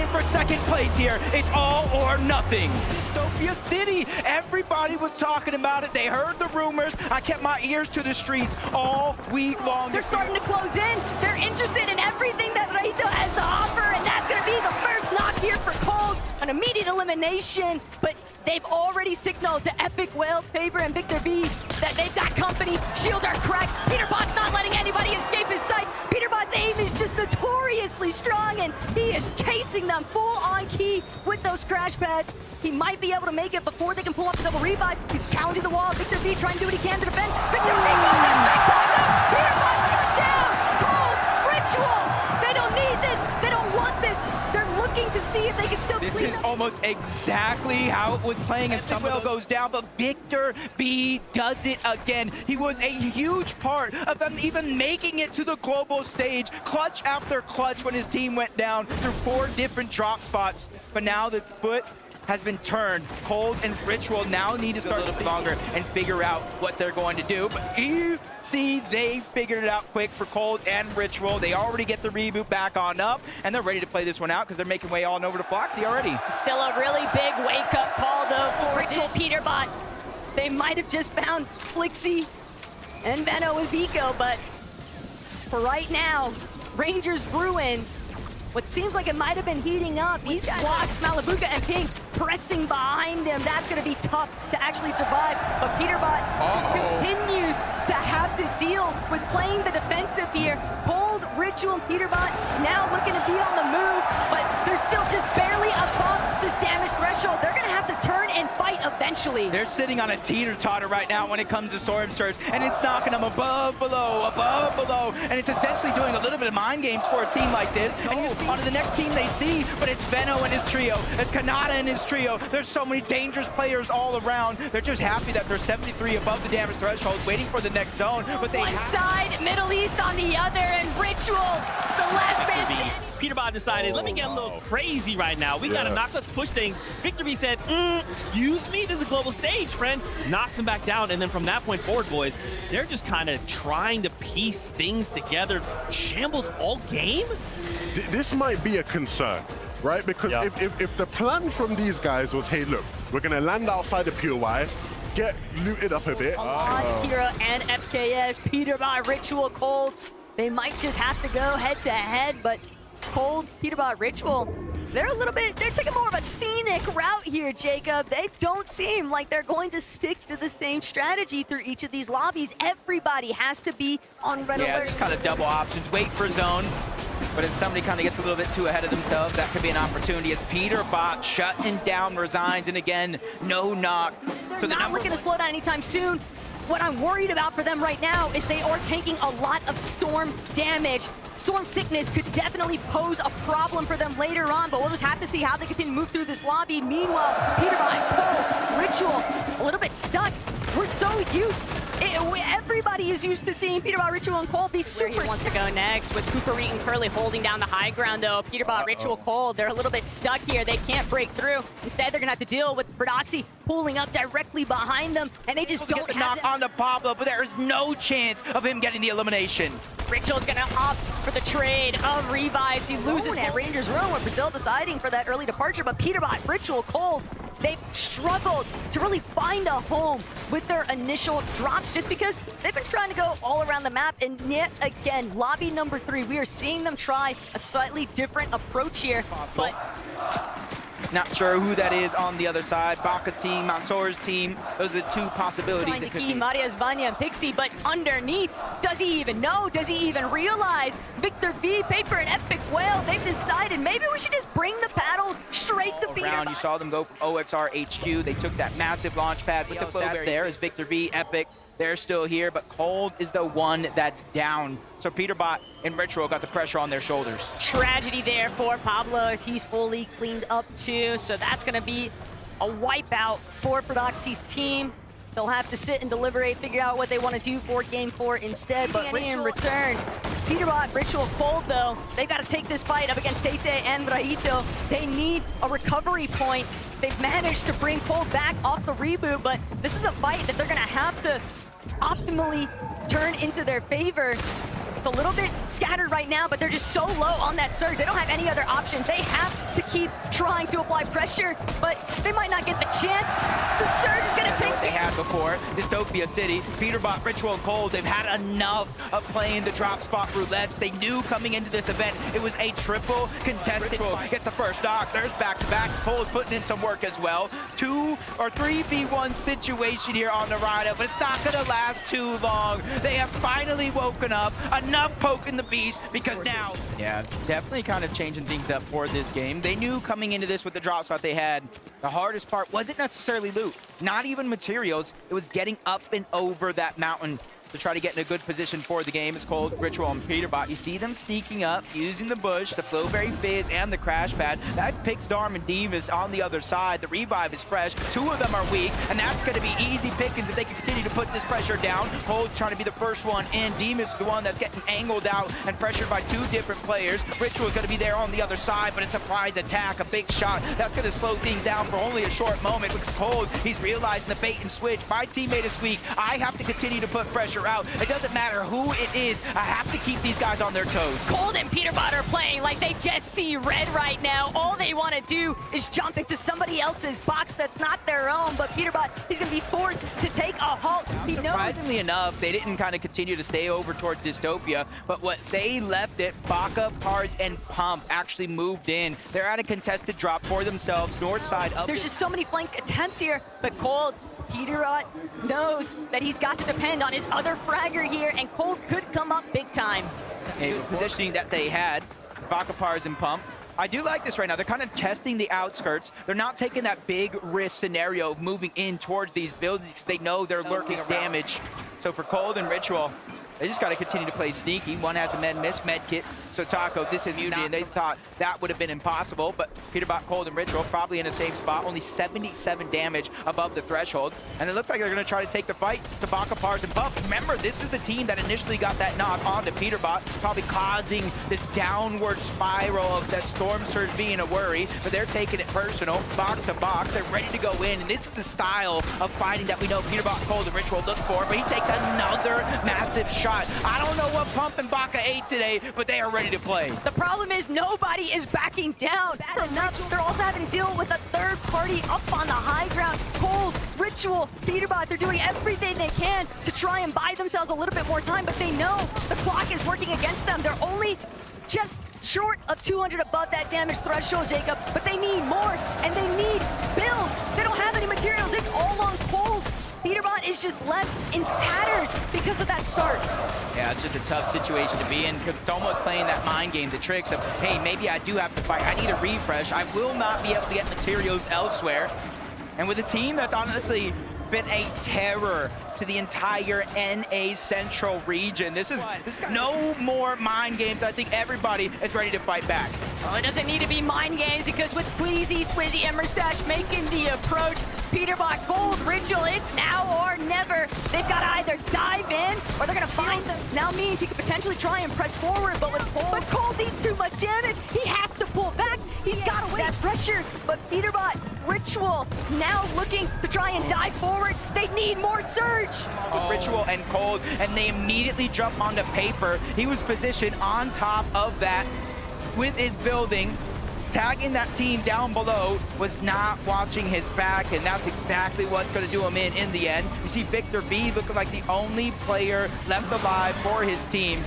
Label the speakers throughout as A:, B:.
A: for second place here. It's all or nothing. Dystopia City, everybody was talking about it. They heard the rumors. I kept my ears to the streets all week long.
B: They're starting to close in. They're interested in everything that Rito has to offer, and that's going to be the first knock here for Cold. An immediate elimination, but they've already signaled to Epic Whale, Faber, and Victor V that they've got company. Shields are cracked. Peterbot's not letting anybody escape his sights. Peterbot's aim is just notoriously strong, and he is chasing them full on key with those crash pads. He might be able to make it before they can pull up the double revive. He's challenging the wall. Victor V trying to do what he can to defend. Victor V goes in big time though. Peterbot's shut down. Cold Ritual. They don't need this. They don't want this. They're looking to see if they can still
A: This is almost exactly how it was playing, and Samuel goes down, but Victor V does it again. He was a huge part of them even making it to the global stage, clutch after clutch when his team went down through 4 different drop spots. But now the foot has been turned. Cold and Ritual now need to start a little longer and figure out what they're going to do. But you see, they figured it out quick for Cold and Ritual. They already get the reboot back on up, and they're ready to play this one out because they're making way on over to Foxy already.
B: Still a really big wake-up call, though, for Ritual Peterbot. They might have just found Flixie and Venno with Vico, but for right now, Rangers Ruin, what seems like it might have been heating up. These guys, Blocks, Malibuka, and Pink pressing behind him. That's going to be tough to actually survive. But Peterbot just continues to have to deal with playing the defensive here. Cold, Ritual, and Peterbot now looking to be on the move, but they're still just barely above this damage threshold. They're going to have to turn and fight eventually.
A: They're sitting on a teeter-totter right now when it comes to Storm Surge, and it's knocking them above, below, and it's essentially doing a little bit of mind games for a team like this. And you see onto the next team they see, but it's Venno and his trio, it's Kanata and his trio. There's so many dangerous players all around. They're just happy that they're 73 above the damage threshold, waiting for the next zone. But they
B: one side, Middle East on the other, and Ritual, the last man standing.
C: Peterbot decided, let me get a little crazy right now. We gotta knock, let's push things. Victor V said, excuse me, this is a global stage, friend. Knocks him back down, and then from that point forward, boys, they're just kind of trying to piece things together. Shambles all game?
D: This might be a concern, right? Because if the plan from these guys was, hey, look, we're gonna land outside the POI, get looted up a bit.
B: Kira and FKS, Peterbot, Ritual, Cold. They might just have to go head-to-head, but Cold, Peterbot, Ritual, they're taking more of a scenic route here, Jacob. They don't seem like they're going to stick to the same strategy through each of these lobbies. Everybody has to be on red alert.
A: Yeah, just kind of double options, wait for zone. But if somebody kind of gets a little bit too ahead of themselves, that could be an opportunity as Peterbot shutting down, resigns, and again, no knock.
B: So they're not looking to slow down anytime soon. What I'm worried about for them right now is they are taking a lot of storm damage. Storm sickness could definitely pose a problem for them later on, but we'll just have to see how they continue to move through this lobby. Meanwhile, Peterbot, Cold, Ritual, a little bit stuck. We're so used, everybody is used to seeing Peterbot, Ritual, and Cold be super. Where he wants to go next with Cooper Reed and Curly holding down the high ground though. Peterbot, Ritual, Cold, they're a little bit stuck here. They can't break through. Instead, they're gonna have to deal with Verdoxy pulling up directly behind them, and they just don't have
A: knock on the Pablo, but there is no chance of him getting the elimination.
B: Ritual's gonna opt for the trade of revives. He loses at Rangers Room with Brazil deciding for that early departure, but Peterbot, Ritual, Cold, they've struggled to really find a home with their initial drops just because they've been trying to go all around the map. And yet again, lobby number 3, we are seeing them try a slightly different approach here. But
A: not sure who that is on the other side. Baka's team, Mansour's team. Those are the 2 possibilities it could be.
B: Maria's Vanya and Pixie, but underneath, does he even know? Does he even realize? Victor V, Paper, and Epic Whale, they've decided maybe we should just bring the paddle straight to Peterbot.
A: You saw them go from OXR HQ. They took that massive launch pad with the flow there is Victor V, Epic. They're still here, but Cold is the one that's down. So Peterbot and Ritual got the pressure on their shoulders.
B: Tragedy there for Pablo as he's fully cleaned up too. So that's gonna be a wipeout for Prodoxy's team. They'll have to sit and deliberate, figure out what they want to do for Game 4 instead. But in return, Peterbot, Ritual, Cold though, they've got to take this fight up against Tate and Raito. They need a recovery point. They've managed to bring Cold back off the reboot, but this is a fight that they're gonna have to optimally turn into their favor. It's a little bit scattered right now, but they're just so low on that surge. They don't have any other options. They have to keep trying to apply pressure, but they might not get the chance. The surge is going to take...
A: They had before. Dystopia City, Peterbot, Ritual, and Cold, they've had enough of playing the drop spot roulettes. They knew coming into this event it was a triple contested. Ritual gets the first knock. There's back-to-back. Cold's putting in some work as well. 2 or 3v1 situation here on the Rhino, but it's not going to last too long. They have finally woken up. Enough poking the beast because now... Yeah, definitely kind of changing things up for this game. They knew coming into this with the drop spot they had, the hardest part wasn't necessarily loot, not even materials. It was getting up and over that mountain to try to get in a good position for the game. It's Cold, Ritual, and Peterbot. You see them sneaking up, using the bush, the Flowberry Fizz, and the Crash Pad. That's Pixdarm and Demas on the other side. The Revive is fresh. 2 of them are weak, and that's going to be easy pickings if they can continue to put this pressure down. Cold trying to be the first one in. Demas is the one that's getting angled out and pressured by 2 different players. Ritual is going to be there on the other side, but a surprise attack, a big shot. That's going to slow things down for only a short moment because Cold, he's realizing the bait and switch. My teammate is weak. I have to continue to put pressure out. It doesn't matter who it is. I have to keep these guys on their toes.
B: Cold and Peterbot are playing like they just see red right now. All they want to do is jump into somebody else's box that's not their own, but Peterbot, he's going to be forced to take a halt. He
A: Surprisingly enough, they didn't kind of continue to stay over towards Dystopia, but what they left it, Baka, Pars, and Pump actually moved in. They're at a contested drop for themselves, north side of...
B: There's just so many flank attempts here, but Cold, Peterbot knows that he's got to depend on his other fragger here, and Cold could come up big time.
A: A positioning that they had, Baka, Pars, and Pump. I do like this right now. They're kind of testing the outskirts. They're not taking that big risk scenario of moving in towards these buildings. They know they're lurking damage. So for Cold and Ritual, they just got to continue to play sneaky. One has a med kit. So Taco, this is Unity, and they thought that would have been impossible, but Peterbot, Cold, and Ritual probably in a safe spot, only 77 damage above the threshold. And it looks like they're going to try to take the fight to Baka, Pars, and Buff. Remember, this is the team that initially got that knock onto Peterbot, probably causing this downward spiral of that Storm Surge being a worry, but they're taking it personal, box to box. They're ready to go in, and this is the style of fighting that we know Peterbot, Cold, and Ritual look for, but he takes another massive shot. I don't know what Pump and Baka ate today, but they are ready to play.
B: The problem is nobody is backing down. Bad enough, they're also having to deal with a third party up on the high ground. Cold, Ritual, Peterbot, they're doing everything they can to try and buy themselves a little bit more time, but they know the clock is working against them. They're only just short of 200 above that damage threshold, Jacob, but they need more, and they need builds. They don't have any materials. It's all on Cold. Peterbot is just left in tatters because of that start.
A: Yeah, it's just a tough situation to be in because it's almost playing that mind game, the tricks of, hey, maybe I do have to fight. I need a refresh. I will not be able to get materials elsewhere. And with a team that's honestly been a terror to the entire NA Central region, this is no more mind games. I think everybody is ready to fight back.
B: Well, it doesn't need to be mind games because with Queasy, Swizzy, and Mustache making the approach, Peterbot, Cold, Ritual, it's now or never. They've got to either dive in or they're going to find them. Now means he could potentially try and press forward, but with Cold, Cold needs too much damage. He has to pull back. He's got to wait that pressure, but Peterbot, Ritual, now looking to try and dive forward. They need more surge.
A: Ritual and Cold, and they immediately jump onto Paper. He was positioned on top of that with his building, tagging that team down below, was not watching his back, and that's exactly what's going to do him in the end. You see Victor B looking like the only player left alive for his team.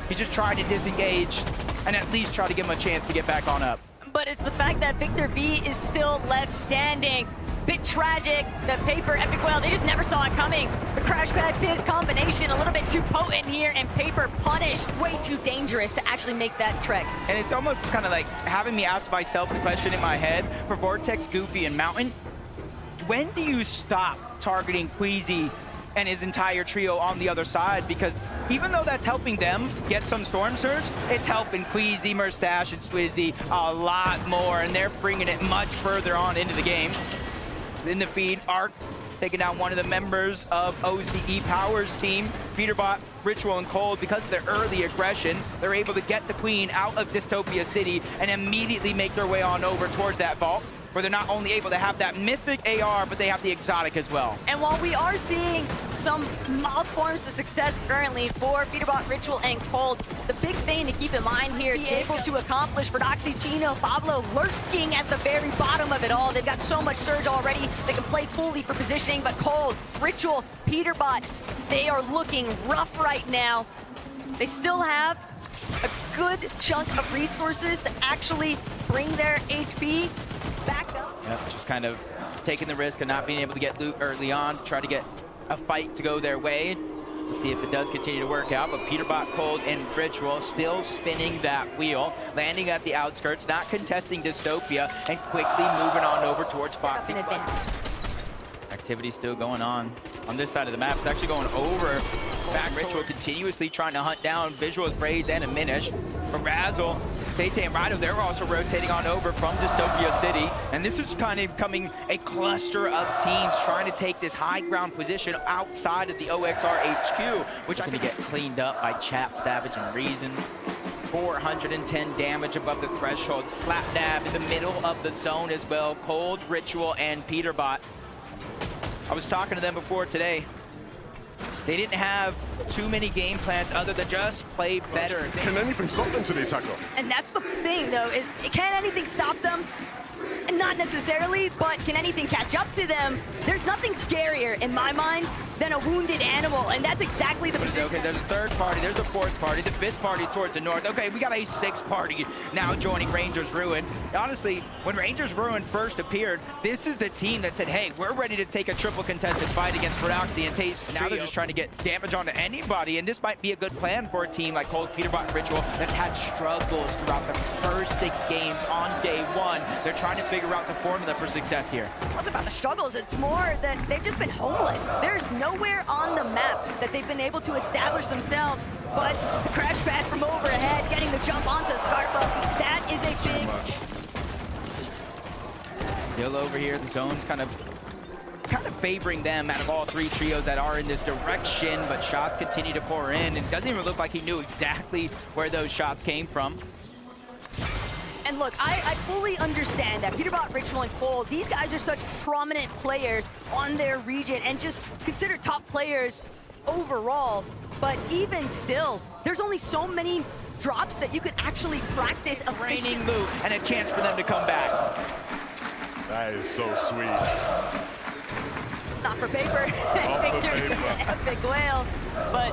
A: He's just trying to disengage and at least try to give him a chance to get back on up.
B: But it's the fact that Victor B is still left standing. Bit tragic. The Paper Epic Whale, they just never saw it coming. The Crash Pad Fizz combination a little bit too potent here, and Paper punished. Way too dangerous to actually make that trek.
A: And it's almost kind of like having me ask myself the question in my head for Vortex, Goofy, and Mountain. When do you stop targeting Queasy and his entire trio on the other side? Because even though that's helping them get some Storm Surge, it's helping Queasy, Mustache, and Swizzy a lot more, and they're bringing it much further on into the game. In the feed, Arc taking down one of the members of OCE Power's team. Peterbot, Ritual, and Cold, because of their early aggression, they're able to get the Queen out of Dystopia City and immediately make their way on over towards that vault. where they're not only able to have that mythic AR, but they have the exotic as well.
B: And while we are seeing some mild forms of success currently for Peterbot, Ritual, and Cold, the big thing to keep in mind here, able to accomplish for Doxy, Gino, Pablo lurking at the very bottom of it all. They've got so much surge already. They can play fully for positioning, but Cold, Ritual, Peterbot, they are looking rough right now. They still have a good chunk of resources to actually bring their HP back up.
A: Yep, just kind of taking the risk of not being able to get loot early on, try to get a fight to go their way. We'll see if it does continue to work out, but Peterbot, Cold, and Ritual still spinning that wheel, landing at the outskirts, not contesting Dystopia, and quickly moving on over towards Foxy.
B: In advance.
A: Activity still going on this side of the map. It's actually going over. Back Ritual continuously trying to hunt down Visuals, Braids, and Diminish. But Razzle, Tate, and Rido, they're also rotating on over from Dystopia City. And this is kind of becoming a cluster of teams trying to take this high ground position outside of the OXR HQ, which is going to get cleaned up by Chap, Savage, and Reason. 410 damage above the threshold. Slap dab in the middle of the zone as well. Cold, Ritual, and Peterbot. I was talking to them before today. They didn't have too many game plans other than just play better.
D: Can anything stop them today, Taco?
B: And that's the thing, though, is can anything stop them? Not necessarily, but can anything catch up to them? There's nothing scarier, in my mind, than a wounded animal, and that's exactly the position.
A: Okay, there's a third party, there's a fourth party, the fifth party's towards the north. Okay, we got a sixth party now joining Rangers Ruin. Honestly, when Rangers Ruin first appeared, this is the team that said, hey, we're ready to take a triple contested fight against Prodoxy and Taste. Now they're just trying to get damage onto anybody, and this might be a good plan for a team like Cold, Peterbot, and Ritual that had struggles throughout the first 6 games on day 1. They're trying to figure out the formula for success here.
B: It wasn't about the struggles, it's more that they've just been homeless. There's nowhere on the map that they've been able to establish themselves, but the crash pad from overhead, getting the jump onto Scarpa, that is a big...
A: Kill over here, the zone's kind of favoring them out of all 3 trios that are in this direction, but shots continue to pour in, and it doesn't even look like he knew exactly where those shots came from.
B: And look, I fully understand that Peterbot, Ritual, and Cole, these guys are such prominent players on their region and just considered top players overall. But even still, there's only so many drops that you could actually practice a
A: Raining loot and a chance for them to come back.
D: That is so sweet.
B: Not for paper.
D: Not for
B: Victory,
D: paper.
B: epic whale. But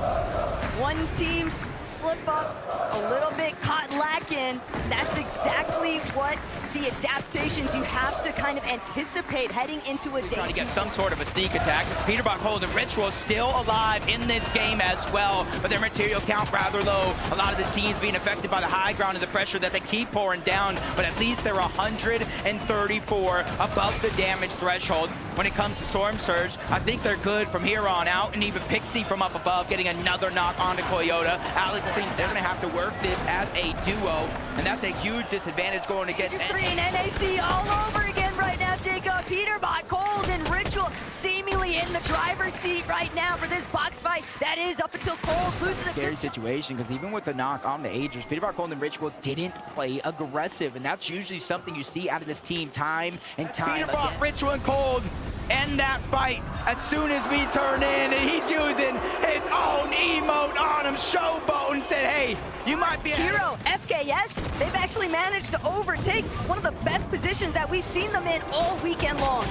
B: one team's slip up, a little bit caught lacking. That's exactly what the adaptations you have to kind of anticipate heading into a day.
A: Trying to get some sort of a sneak attack. Peterbot, Cold, and Ritual still alive in this game as well, but their material count rather low. A lot of the teams being affected by the high ground and the pressure that they keep pouring down, but at least they're 134 above the damage threshold. When it comes to Storm Surge, I think they're good from here on out, and even Pixie from up above getting another knock onto Coyote. Alex thinks they're gonna have to work this as a duo, and that's a huge disadvantage going against
B: Three and NAC all over again right now, Jacob. Peterbot, Cold, and Ritual seemingly in the driver's seat right now for this box fight. That is up until Cold loses a
A: scary situation, because even with the knock on the Agers, Peterbot, Cold, and Ritual didn't play aggressive, and that's usually something you see out of this team time and time
B: Peterbot,
A: again. Ritual, and Cold end that fight as soon as we turn in, and he's using his own emote on him, showboat, and said, hey, you might be
B: Hero, FKS, they've actually managed to overtake one of the best positions that we've seen them in all weekend long.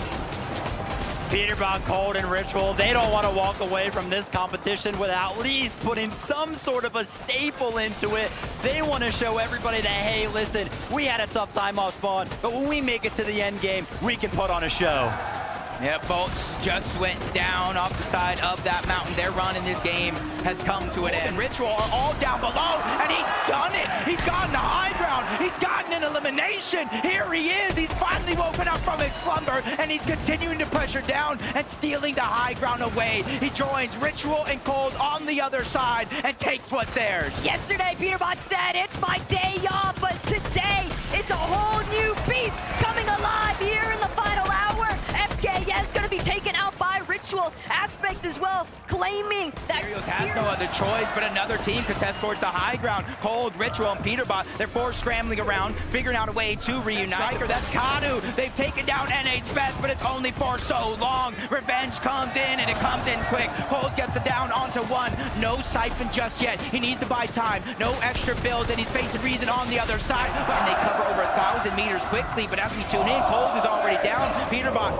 E: Peterbot, Cold, and Ritual, they don't want to walk away from this competition without at least putting some sort of a staple into it. They want to show everybody that, hey, listen, we had a tough time off spawn, but when we make it to the end game, we can put on a show.
A: Yeah, Bolts just went down off the side of that mountain. Their run in this game has come to an end. Ritual are all down below, and he's done it. He's gotten the high ground. He's gotten an elimination. Here he is. He's finally woken up from his slumber, and he's continuing to pressure down and stealing the high ground away. He joins Ritual and Cold on the other side and takes what's theirs.
B: Yesterday, Peterbot said, it's my day off, but today, it's a whole new beast coming alive here in the final hour. FKS going to be taken out by Ritual. Aspect as well. reclaiming that
A: Serios has no other choice, but another team contests towards the high ground. Cold, Ritual, and Peterbot, they're forced scrambling around, figuring out a way to reunite. Striker, that's Kadu. They've taken down NA's best, but it's only for so long. Revenge comes in, and it comes in quick. Cold gets it down onto one. No Siphon just yet. He needs to buy time. No extra builds, and he's facing Reason on the other side. And they cover over 1,000 meters quickly, but as we tune in, Cold is already down. Peterbot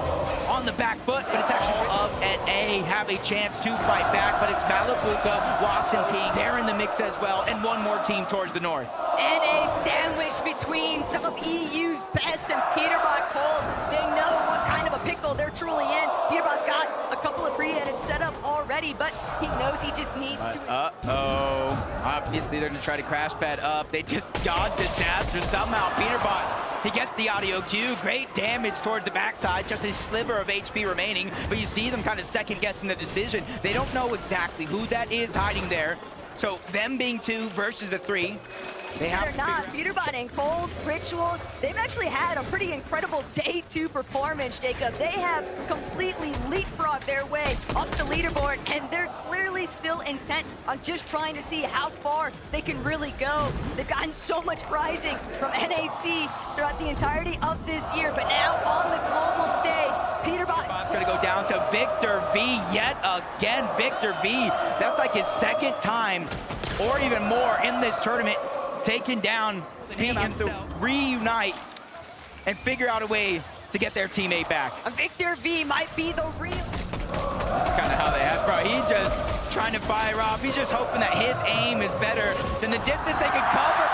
A: on the back foot, but it's actually of NA have a chance to fight back, but it's Malabuka, Walks, and King. They're in the mix as well, and one more team towards the north.
B: NA sandwiched between some of EU's best and Peterbot Cold. They know what kind of a pickle they're truly in. Peterbot's got a couple of pre-edit set up already, but he knows he just needs to...
A: Uh-oh. Obviously, they're going to try to crash pad up. They just dodged disaster somehow. Peterbot, he gets the audio cue. Great damage towards the backside. Just a sliver of HP remaining, but you see them kind of second-guessing the decision. They don't know exactly who that is hiding there. So them being 2 versus the 3, they have to
B: not. Peterbot and Cold, Ritual, they've actually had a pretty incredible day 2 performance, Jacob. They have completely leapfrogged their way up the leaderboard, and they're clearly still intent on just trying to see how far they can really go. They've gotten so much prizing from NAC throughout the entirety of this year, but now on the global stage,
A: Peterbot's gonna go down to Victor V yet again. Victor V, that's like his second time or even more in this tournament, taking down him to reunite and figure out a way to get their teammate back.
B: Victor V might be the real...
A: This is kind of how they have, bro. He's just trying to fire off. He's just hoping that his aim is better than the distance they can cover.